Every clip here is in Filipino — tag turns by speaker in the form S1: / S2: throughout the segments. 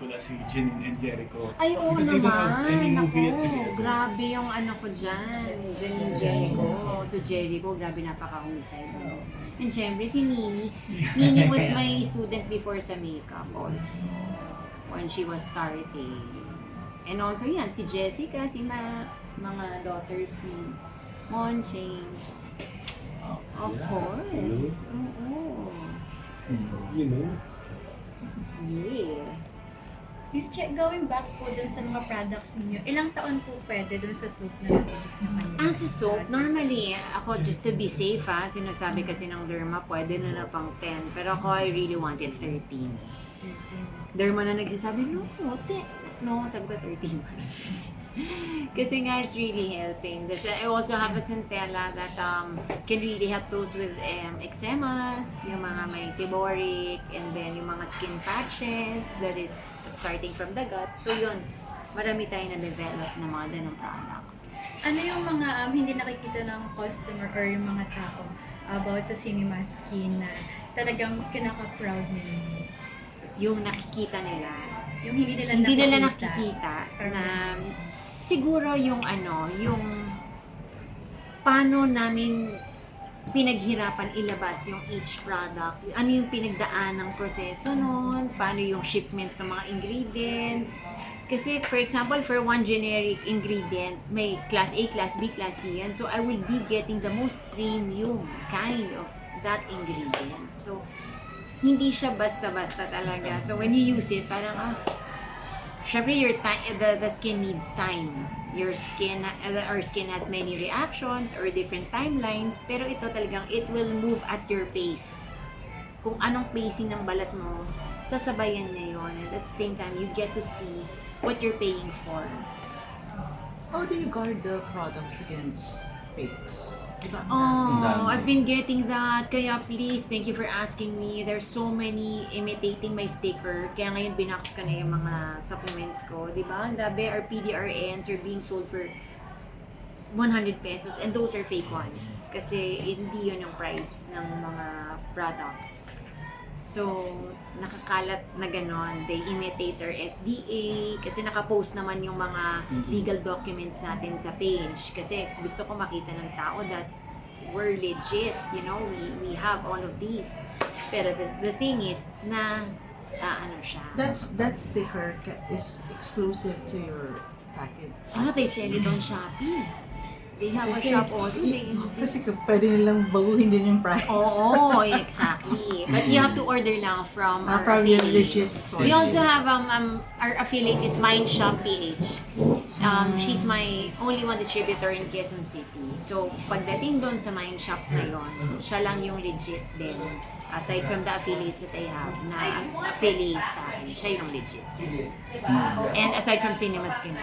S1: pelikula si Janine and Jericho.
S2: Ay, oo
S1: Because they don't have any
S2: naman.
S1: movie yet
S2: Ako,
S1: together.
S2: grabe yung ano ko dyan. Janine Jericho. So, Jericho, grabe napakahusay. No? And syempre, si Nini. Nini was my student before sa makeup also. When she was starting. And also yan, si Jessica, si Max, mga daughters ni Monching. Of course. Oo.
S3: You know?
S2: Yeah.
S4: Miss Che, going back po dun sa mga products ninyo, ilang taon po pwede dun sa soap na natin?
S2: Sa soap, normally, ako just to be safe sinasabi kasi ng Derma, pwede na pang 10. Pero ako, I really wanted 13. Derma na nagsasabi, no, 10. No, sabi ko 13 months. Kasi nga, it's really helping. I also have a centella that can really help those with eczemas, yung mga may seborrheic, and then yung mga skin patches that is starting from the gut. So yun, marami tayo na-develop na mga ganong products.
S4: Ano yung mga hindi nakikita ng customer or yung mga tao about sa Cinema Skin na talagang pinaka-proud ninyo?
S2: Yung nakikita nila,
S4: Yung hindi nila
S2: nakikita na siguro yung yung paano namin pinaghirapan ilabas yung each product, ano yung pinagdaan ng proseso nun, paano yung shipment ng mga ingredients. Kasi for example, for one generic ingredient, may class A, class B, class C yan. So I will be getting the most premium kind of that ingredient. So hindi siya basta-basta talaga. So when you use it, parang syempre, the skin needs time. Our skin has many reactions or different timelines, pero ito talagang it will move at your pace. Kung anong pacing ng balat mo, sasabayan niya yun. And at the same time, you get to see what you're paying for.
S5: How do you guard the products against fakes? Diba?
S2: I've been getting that. Kaya please, thank you for asking me. There's so many imitating my sticker. Kaya ngayon binox ko na yung mga supplements ko. Diba? Grabe, our PDRNs are being sold for 100 pesos and those are fake ones. Kasi hindi yun yung price ng mga products. So, nakakalat na ganon. They imitate our FDA kasi nakapost naman yung mga legal documents natin sa page. Kasi gusto ko makita ng tao that we're legit. You know, we have all of these. Pero the thing is na ano siya.
S5: That sticker is exclusive to your package.
S2: They sell it on Shopee. They have a shop also.
S5: Kasi pwede nilang baguhin din yung price.
S2: Oo, exactly. But you have to order lang from our
S5: From your
S2: affiliate.
S5: legit sources.
S2: We also have our affiliate is Mind Shop PH. She's my only one distributor in Quezon City. So pagdating doon sa Mind Shop na yon, siya lang yung legit din. Aside from the affiliates that I have na affiliate sa akin, siya yung legit. And aside from Cinema Skin.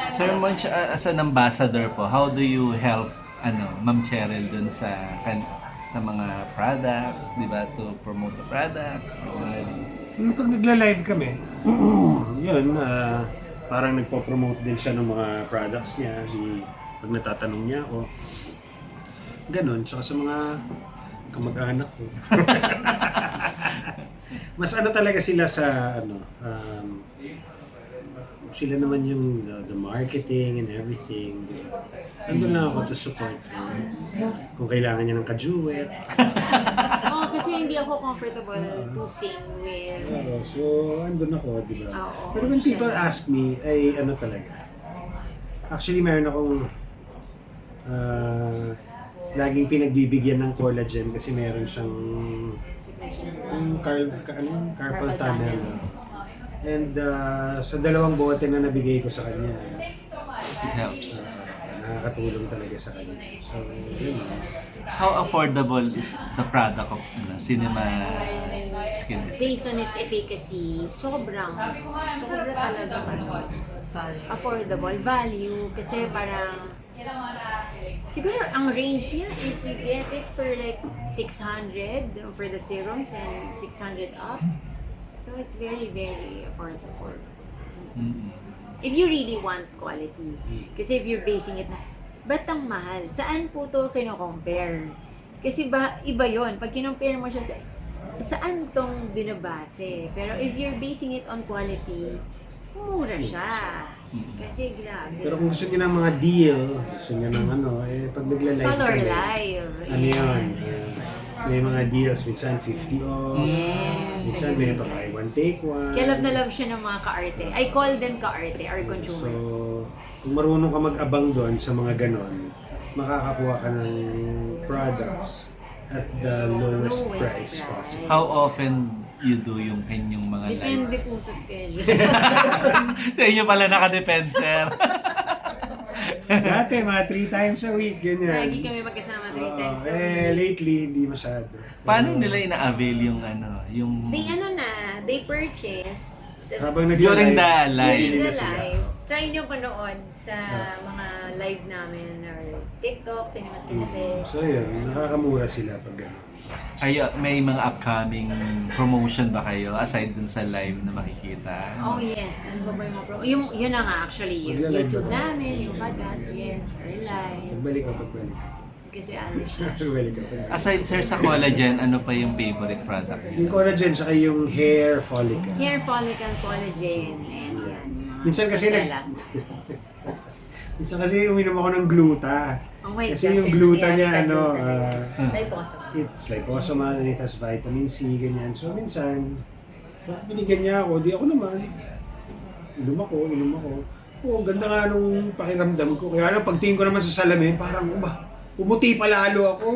S6: Sir Monch, as an ambassador po, how do you help Ma'am Cheryl dun sa mga products, di ba, to promote the product personally?
S3: Pag nagla-live kami, yun, parang nagpo-promote din siya ng mga products niya. Pag natatanong niya ako, ganun. Tsaka sa mga kamag-anak ko. Mas talaga sila sa sila naman yung the marketing and everything. Andun lang ako to support her. Kung kailangan niya ng kajuwet.
S2: Kasi hindi ako comfortable to sing with.
S3: So andun ako, di ba?
S2: Oo,
S3: Pero when people
S2: siya.
S3: ask me, ay talaga. Actually, meron akong laging pinagbibigyan ng collagen kasi meron siyang yung carpal tunnel. And sa 2 bote na nabigay ko sa kanya,
S6: It helps.
S3: nakakatulong talaga sa kanya. So, yun.
S6: How affordable is the product of Cinema Skin?
S2: Based on its efficacy, sobra talaga affordable value kasi parang siguro ang range niya is you get it for like 600 for the serums and 600 up. So it's very, very affordable. If you really want quality. Kasi if you're basing it na, ba't ang mahal? Saan po ito kino-compare? Kasi iba yon. Pag kinompare mo siya sa saan tong binabase. Pero if you're basing it on quality, mura siya. Kasi grabe.
S3: Pero kung gusto niyo ng mga deal, gusto niyo ng pag nagla-live
S2: Color
S3: kami,
S2: live.
S3: ano yun, may mga deals, minsan 50 off,
S2: Yes.
S3: minsan may pa buy one take one.
S2: Kaya love na love siya ng mga ka-arte. I call them ka-arte, our consumers.
S3: So, kung marunong ka mag-abang doon sa mga ganon, makakakuha ka ng products at the lowest price possible.
S6: How often you do yung inyong mga live?
S2: Depende po sa schedule.
S6: Sa inyo pala nakadepend, sir.
S3: Dati, mga 3 times a week, ganyan.
S2: Lagi kami magkasama 3
S3: Oo,
S2: times a week.
S3: lately, hindi masyado.
S6: Paano nila ina-avail yung yung...
S2: They purchase. Tas,
S3: Habang
S6: During the
S3: nagla-live,
S6: live.
S2: during
S3: bibili
S2: the
S3: na sila.
S2: live, try nyo panood sa mga live namin or TikTok, Cinemas Cafe.
S3: So yun, nakakamura sila pag gano'n.
S6: May mga upcoming promotion ba kayo aside dun sa live na makikita?
S2: Oh yes, ano ba yung mga yun na nga actually, yung
S3: Magla-live
S2: YouTube
S3: ba?
S2: namin, yung podcast, yes, or live.
S3: Pagbalik.
S2: Kasi ano siya.
S3: Pagbalik.
S6: Aside sir sa collagen, ano pa yung favorite product niyo?
S3: Yung collagen, saka yung hair follicle.
S2: Hair follicle collagen, and yan.
S3: Minsan kasi
S2: Stella.
S3: Minsan kasi uminom ako ng gluta.
S2: Oh my
S3: Kasi
S2: gosh,
S3: yung
S2: ano
S3: gluta
S2: nangyari
S3: niya,
S2: sa gluta? Liposuction.
S3: it's liposomal and it has vitamin C, ganyan. So minsan, binigyan niya ako, di ako naman. Inom ako. Oo, ganda nga nung pakiramdam ko. Kaya lang, pagtingin ko naman sa salamin, parang, pumuti pa lalo ako.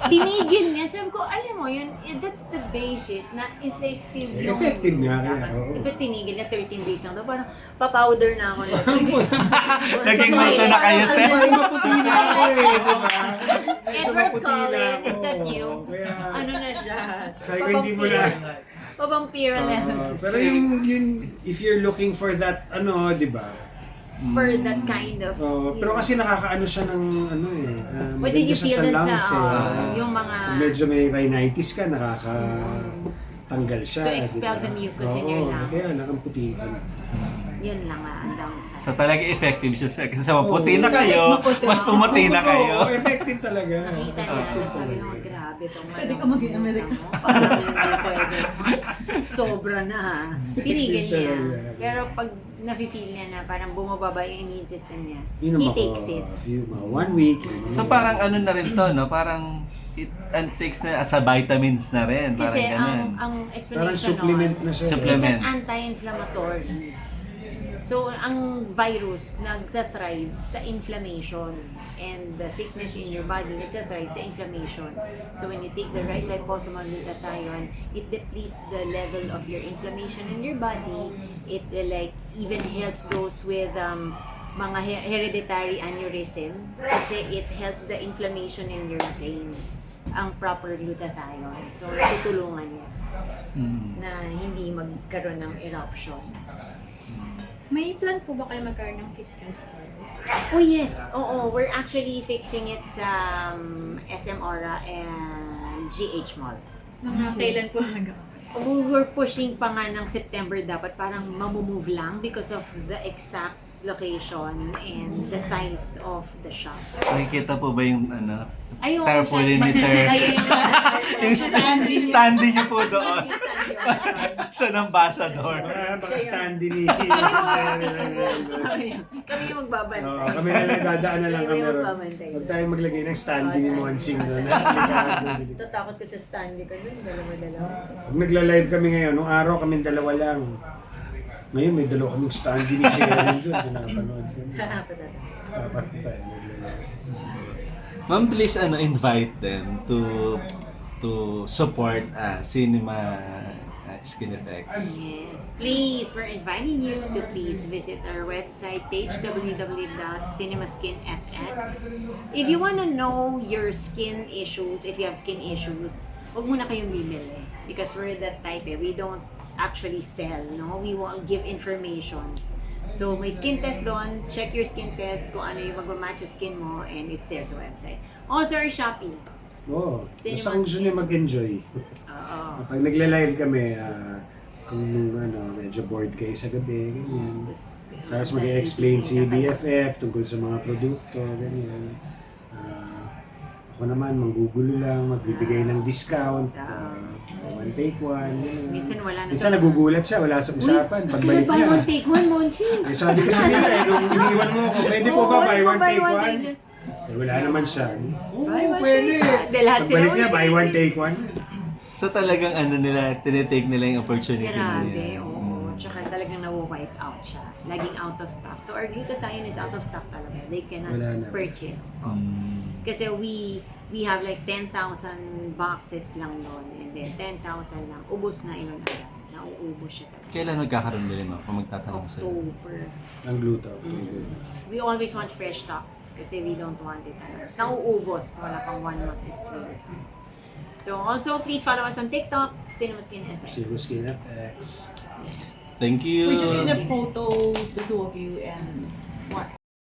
S2: Tinigil niya. Sabi ko, alam mo, yun, that's the basis na effective yung...
S3: Effective nga kaya, oo.
S2: Diba tinigil na 13 days lang daw? Parang papowder na ako.
S6: Naging multo na kayo, sir?
S3: Ay, maputi na ako di ba? Medyo
S2: Edward
S3: maputi na
S2: Cullen,
S3: ako.
S2: is that you?
S3: Kaya,
S2: Ano na siya?
S3: sabi ko, hindi mo na.
S2: Papampira levels.
S3: Pero yun, if you're looking for that, di ba?
S2: For that kind of...
S3: Pero kasi nakakaano siya ng
S2: What did you
S3: maganda siya
S2: feel
S3: sa
S2: dun
S3: lungs
S2: sa...
S3: eh.
S2: yung mga...
S3: Kung medyo may rhinitis ka, nakakatanggal siya.
S2: To expel
S3: di ba?
S2: the mucus in your lungs.
S3: Kaya nakamputi ka.
S2: Yun lang ang downside.
S6: So talaga effective siya sir. Kasi maputi na kayo, mas pumuti na kayo.
S3: Oo, effective talaga.
S2: Nakita niya,
S3: Effective
S2: sabi
S3: talaga.
S2: mo, grabe tong
S5: Pwede ka maging American.
S2: Parang hindi pwede. Sobra na ha. Tinigil niya.
S3: Talaga.
S2: Pero pag nafe-feel niya na parang bumababa yung immune system niya,
S3: Inom
S2: he
S3: ako,
S2: takes it.
S3: mga 1 week.
S6: So parang ano na rin to, no? Parang it takes na as a vitamins na rin. Parang
S2: Kasi
S6: ganun.
S2: ang
S3: Parang
S2: explanation
S3: supplement
S2: nun,
S3: na siya.
S6: Supplement.
S2: it's an anti-inflammatory. So, ang virus nagtathrive sa inflammation and the sickness in your body nagtathrive sa inflammation. So, when you take the right liposomal glutathione, it depletes the level of your inflammation in your body. It even helps those with mga hereditary aneurysm kasi it helps the inflammation in your brain. Ang proper glutathione. So, tutulungan niya na hindi magkaroon ng eruption.
S4: May plan po ba kayo magkaroon ng physical store?
S2: Oh yes, oo. We're actually fixing it sa SM Aura and GH Mall.
S4: Mga kailan po
S2: Oh, we're pushing pa nga ng September dapat parang mamumove lang because of the exact location and the size of the shop.
S6: Nakikita po ba yung
S2: Ayun,
S6: tarpaulin ni sir? Yung standing niyo po doon. Sa ambassador.
S3: Baka standy ni...
S2: Kami yung magbabantay.
S3: Oo, kami na lang, dadaan na lang
S2: Kami
S3: kami.
S2: yung magbabantay.
S3: Huwag tayo maglagay ng standy ni Monching doon.
S2: Tatakot ko sa standy ko dun, dalawa-dalawa.
S3: Pag nagla-live kami ngayon, nung araw kami dalawa lang. Ngayon may dalawa kaming standy ni Sharon doon. Pinapanood kami. Dapat tayo nagla-live.
S6: Ma'am, please invite them to support Cinema Skin Effects.
S2: Yes, please, we're inviting you to please visit our website page www.cinemaskinfx. If you want to know your skin issues, if you have skin issues, huwag muna kayong bibili because we're that type we don't actually sell, no? We want give informations. So may skin test doon, check your skin test kung ano yung mag-match sa skin mo and it's there sa website. Also our Shopee.
S3: Oo,
S2: Cinema
S3: basta kung gusto niya mag-enjoy.
S2: Oo.
S3: Pag nagla-live kami, kung medyo bored kayo sa gabi, ganyan. Tapos mag-explain si BFF tungkol sa mga produkto, ganyan. Ako naman, manggugulo lang, magbibigay ng discount. Buy one take one.
S2: Minsan wala na
S3: Minsan
S2: sa-
S3: nagugulat siya, wala sa usapan. Pagbalik
S2: Buy
S3: niya.
S2: one, take one, Monching.
S3: Eh, sabi kasi nila nung iniwan mo ako, pwede po ba
S2: Oo,
S3: buy
S2: ano
S3: one
S2: ba,
S3: take
S2: buy one,
S3: one?
S2: take
S3: Eh, wala naman siya. Oo,
S2: Buy one,
S3: pwede.
S2: take one. Dahil lahat sila,
S3: Pagbalik niya,
S2: "Uy,
S3: buy one take one.
S6: So talagang ano nila, tinitake nila yung opportunity na
S2: Grabe,
S6: yun.
S2: oo. Tsaka talagang nawo-wipe out siya. Laging out of stock. So our glutathione is out of stock talaga. They cannot
S3: Wala na.
S2: purchase.
S6: Mm.
S2: Kasi we have like 10,000 boxes lang noon. And then 10,000 lang. Ubus na yun agad. Nauubos siya talaga.
S6: Kailan magkakaroon din mo kung magtatanong sa'yo?
S2: October.
S3: Ang gluta.
S2: We always want fresh stocks kasi we don't want it. Nauubos. Wala pang 1 month. It's really. So also, please follow us on TikTok, Cinema Skin FX.
S3: Silver Skin FX.
S6: Thank you.
S5: We just need a photo, the two of you, and what